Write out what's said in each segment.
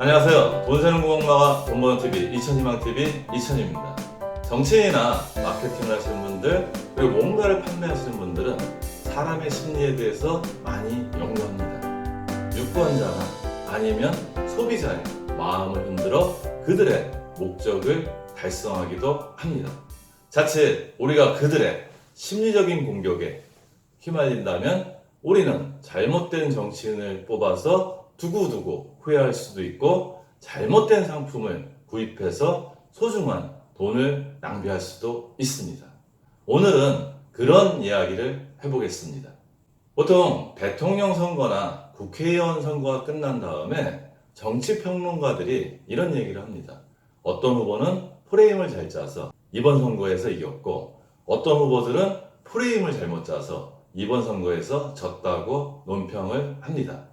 안녕하세요. 돈 세는 구멍마가 돈 버는 TV 이천희망TV 이천희입니다. 정치인이나 마케팅을 하시는 분들 그리고 뭔가를 판매하시는 분들은 사람의 심리에 대해서 많이 연구합니다. 유권자나 아니면 소비자의 마음을 흔들어 그들의 목적을 달성하기도 합니다. 자칫 우리가 그들의 심리적인 공격에 휘말린다면 우리는 잘못된 정치인을 뽑아서 두고두고 후회할 수도 있고 잘못된 상품을 구입해서 소중한 돈을 낭비할 수도 있습니다. 오늘은 그런 이야기를 해보겠습니다. 보통 대통령 선거나 국회의원 선거가 끝난 다음에 정치평론가들이 이런 얘기를 합니다. 어떤 후보는 프레임을 잘 짜서 이번 선거에서 이겼고 어떤 후보들은 프레임을 잘못 짜서 이번 선거에서 졌다고 논평을 합니다.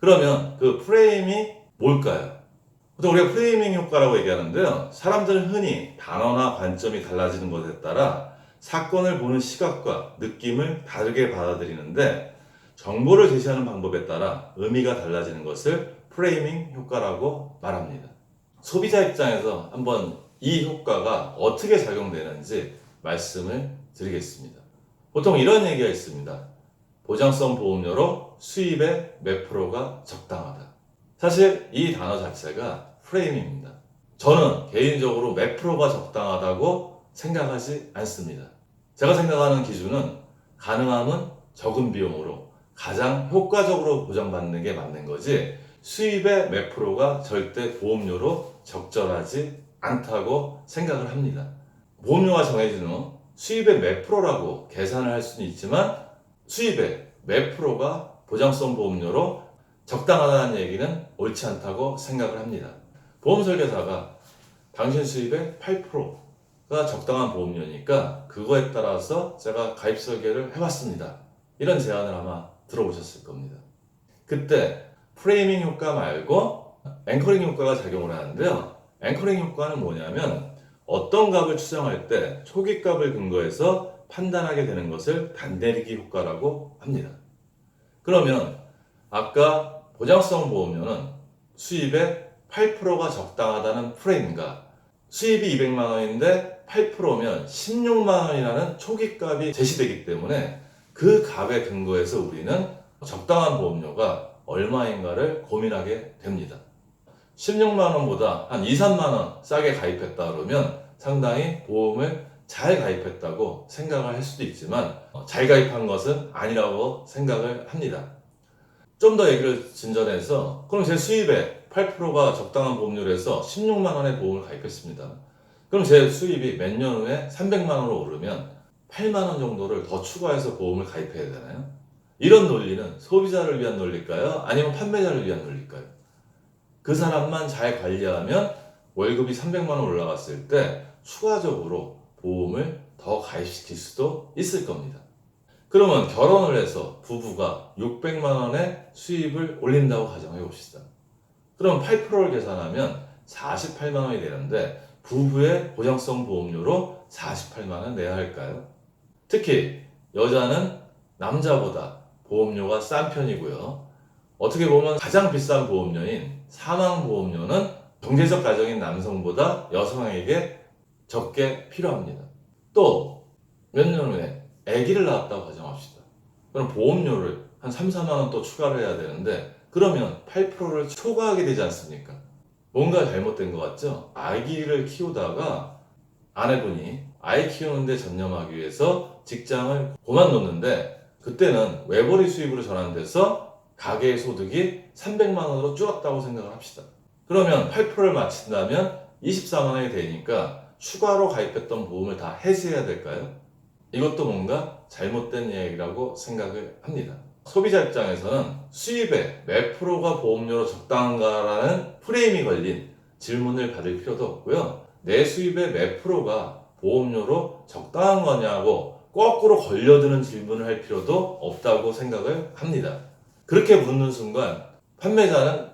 그러면 그 프레임이 뭘까요? 보통 우리가 프레이밍 효과라고 얘기하는데요. 사람들은 흔히 단어나 관점이 달라지는 것에 따라 사건을 보는 시각과 느낌을 다르게 받아들이는데 정보를 제시하는 방법에 따라 의미가 달라지는 것을 프레이밍 효과라고 말합니다. 소비자 입장에서 한번 이 효과가 어떻게 작용되는지 말씀을 드리겠습니다. 보통 이런 얘기가 있습니다. 보장성 보험료로 수입의 몇 프로가 적당하다. 사실 이 단어 자체가 프레임입니다. 저는 개인적으로 몇 프로가 적당하다고 생각하지 않습니다. 제가 생각하는 기준은 가능하면 적은 비용으로 가장 효과적으로 보장받는 게 맞는 거지 수입의 몇 프로가 절대 보험료로 적절하지 않다고 생각을 합니다. 보험료가 정해진 후 수입의 몇 프로라고 계산을 할 수는 있지만 수입의 몇 프로가 보장성 보험료로 적당하다는 얘기는 옳지 않다고 생각을 합니다. 보험 설계사가 당신 수입의 8%가 적당한 보험료니까 그거에 따라서 제가 가입 설계를 해봤습니다. 이런 제안을 아마 들어보셨을 겁니다. 그때 프레이밍 효과 말고 앵커링 효과가 작용을 하는데요. 앵커링 효과는 뭐냐면 어떤 값을 추정할 때 초기 값을 근거해서 판단하게 되는 것을 단내리기 효과라고 합니다. 그러면 아까 보장성 보험료는 수입의 8%가 적당하다는 프레임과 수입이 200만 원인데 8%면 16만 원이라는 초기 값이 제시되기 때문에 그 값에 근거해서 우리는 적당한 보험료가 얼마인가를 고민하게 됩니다. 16만 원보다 한 2, 3만 원 싸게 가입했다 그러면 상당히 보험을 잘 가입했다고 생각을 할 수도 있지만 잘 가입한 것은 아니라고 생각을 합니다. 좀 더 얘기를 진전해서 그럼 제 수입의 8%가 적당한 보험료로 해서 16만 원의 보험을 가입했습니다. 그럼 제 수입이 몇 년 후에 300만 원으로 오르면 8만 원 정도를 더 추가해서 보험을 가입해야 되나요? 이런 논리는 소비자를 위한 논리일까요? 아니면 판매자를 위한 논리일까요? 그 사람만 잘 관리하면 월급이 300만 원 올라갔을 때 추가적으로 보험을 더 가입시킬 수도 있을 겁니다. 그러면 결혼을 해서 부부가 600만 원의 수입을 올린다고 가정해 봅시다. 그럼 8%를 계산하면 48만 원이 되는데 부부의 보장성 보험료로 48만 원 내야 할까요? 특히 여자는 남자보다 보험료가 싼 편이고요. 어떻게 보면 가장 비싼 보험료인 사망보험료는 경제적 가정인 남성보다 여성에게 적게 필요합니다. 또 몇 년 후에 아기를 낳았다고 가정합시다. 그럼 보험료를 한 3, 4만 원 또 추가를 해야 되는데 그러면 8%를 초과하게 되지 않습니까? 뭔가 잘못된 것 같죠? 아기를 키우다가 아내분이 아이 키우는데 전념하기 위해서 직장을 그만뒀는데 그때는 외벌이 수입으로 전환돼서 가계의 소득이 300만 원으로 줄었다고 생각을 합시다. 그러면 8%를 마친다면 24만 원이 되니까 추가로 가입했던 보험을 다 해지해야 될까요? 이것도 뭔가 잘못된 이야기라고 생각을 합니다. 소비자 입장에서는 수입의 몇 프로가 보험료로 적당한가라는 프레임이 걸린 질문을 받을 필요도 없고요. 내 수입의 몇 프로가 보험료로 적당한 거냐고 거꾸로 걸려드는 질문을 할 필요도 없다고 생각을 합니다. 그렇게 묻는 순간 판매자는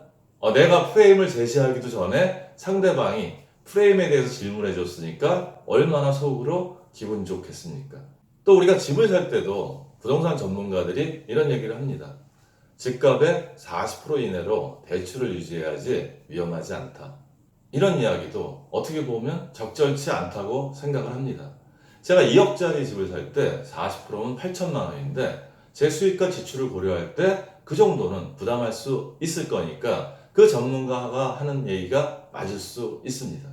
내가 프레임을 제시하기도 전에 상대방이 프레임에 대해서 질문해 줬으니까 얼마나 속으로 기분 좋겠습니까? 또 우리가 집을 살 때도 부동산 전문가들이 이런 얘기를 합니다. 집값의 40% 이내로 대출을 유지해야지 위험하지 않다. 이런 이야기도 어떻게 보면 적절치 않다고 생각을 합니다. 제가 2억짜리 집을 살 때 40%면 8천만 원인데 제 수익과 지출을 고려할 때 그 정도는 부담할 수 있을 거니까 그 전문가가 하는 얘기가 맞을 수 있습니다.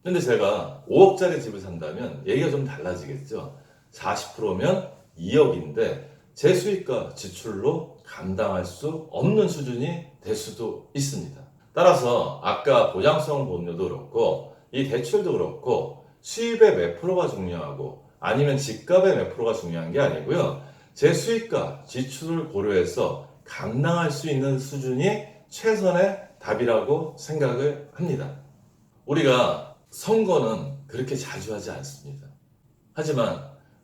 근데 제가 5억짜리 집을 산다면 얘기가 좀 달라지겠죠. 40%면 2억인데 제 수익과 지출로 감당할 수 없는 수준이 될 수도 있습니다. 따라서 아까 보장성 보험료도 그렇고 이 대출도 그렇고 수입의 몇 프로가 중요하고 아니면 집값의 몇 프로가 중요한 게 아니고요. 제 수익과 지출을 고려해서 감당할 수 있는 수준이 최선의 답이라고 생각을 합니다. 우리가 선거는 그렇게 자주 하지 않습니다. 하지만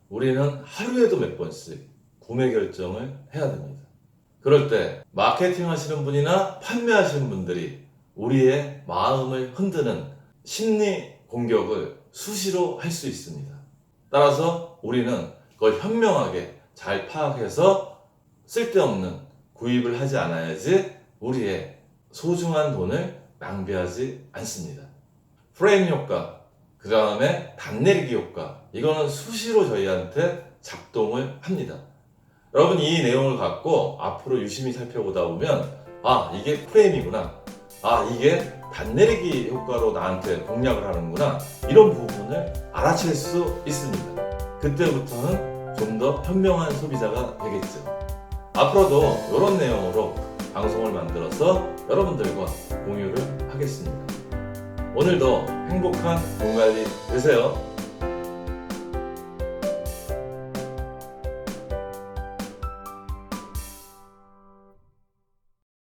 우리는 하루에도 몇 번씩 구매 결정을 해야 됩니다. 그럴 때 마케팅 하시는 분이나 판매하시는 분들이 우리의 마음을 흔드는 심리 공격을 수시로 할 수 있습니다. 따라서 우리는 그걸 현명하게 잘 파악해서 쓸데없는 구입을 하지 않아야지 우리의 소중한 돈을 낭비하지 않습니다. 프레임 효과, 그 다음에 단내리기 효과, 이거는 수시로 저희한테 작동을 합니다. 여러분 이 내용을 갖고 앞으로 유심히 살펴보다 보면 이게 프레임이구나, 이게 단내리기 효과로 나한테 공략을 하는구나, 이런 부분을 알아챌 수 있습니다. 그때부터는 좀 더 현명한 소비자가 되겠죠. 앞으로도 이런 내용으로 방송을 만들어서 여러분들과 공유를 하겠습니다. 오늘도 행복한 돈 관리 되세요.